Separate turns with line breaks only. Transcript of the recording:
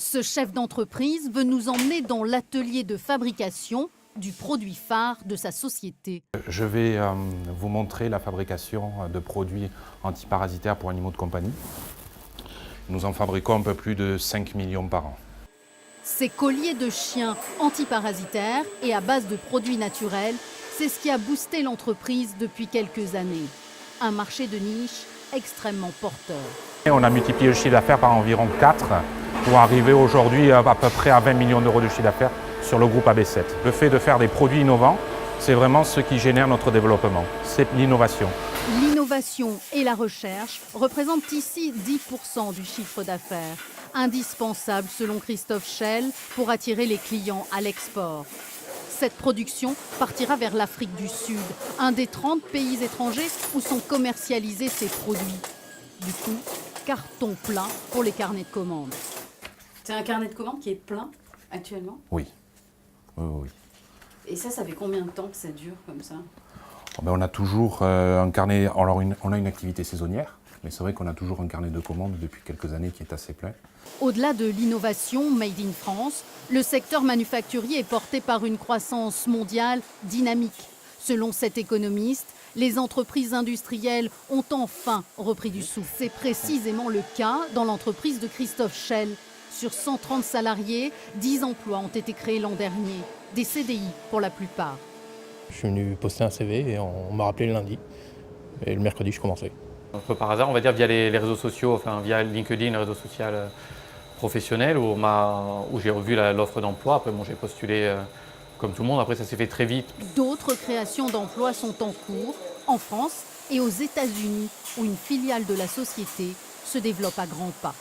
Ce chef d'entreprise veut nous emmener dans l'atelier de fabrication du produit phare de sa société.
Je vais vous montrer la fabrication de produits antiparasitaires pour animaux de compagnie. Nous en fabriquons un peu plus de 5 millions par an.
Ces colliers de chiens antiparasitaires et à base de produits naturels, c'est ce qui a boosté l'entreprise depuis quelques années. Un marché de niche extrêmement porteur.
On a multiplié le chiffre d'affaires par environ 4 pour arriver aujourd'hui à peu près à 20 millions d'euros de chiffre d'affaires sur le groupe AB7. Le fait de faire des produits innovants, c'est vraiment ce qui génère notre développement, c'est l'innovation.
L'innovation et la recherche représentent ici 10% du chiffre d'affaires, indispensable selon Christophe Schell pour attirer les clients à l'export. Cette production partira vers l'Afrique du Sud, un des 30 pays étrangers où sont commercialisés ces produits. Du coup, carton plein pour les carnets de commandes.
C'est un carnet de commandes qui est plein actuellement?
Oui. Oui.
Et ça fait combien de temps que ça dure comme ça?
On a toujours un carnet, alors on a une activité saisonnière, mais c'est vrai qu'on a toujours un carnet de commandes depuis quelques années qui est assez plein.
Au-delà de l'innovation Made in France, le secteur manufacturier est porté par une croissance mondiale dynamique. Selon cet économiste, les entreprises industrielles ont enfin repris du souffle. C'est précisément le cas dans l'entreprise de Christophe Schell. Sur 130 salariés, 10 emplois ont été créés l'an dernier, des CDI pour la plupart.
Je suis venu poster un CV et on m'a rappelé le lundi. Et le mercredi, je commençais.
Un peu par hasard, on va dire via les réseaux sociaux, enfin via LinkedIn, le réseau social professionnel, où j'ai revu l'offre d'emploi. Après, j'ai postulé comme tout le monde. Après, ça s'est fait très vite.
D'autres créations d'emplois sont en cours, en France et aux États-Unis, où une filiale de la société se développe à grands pas.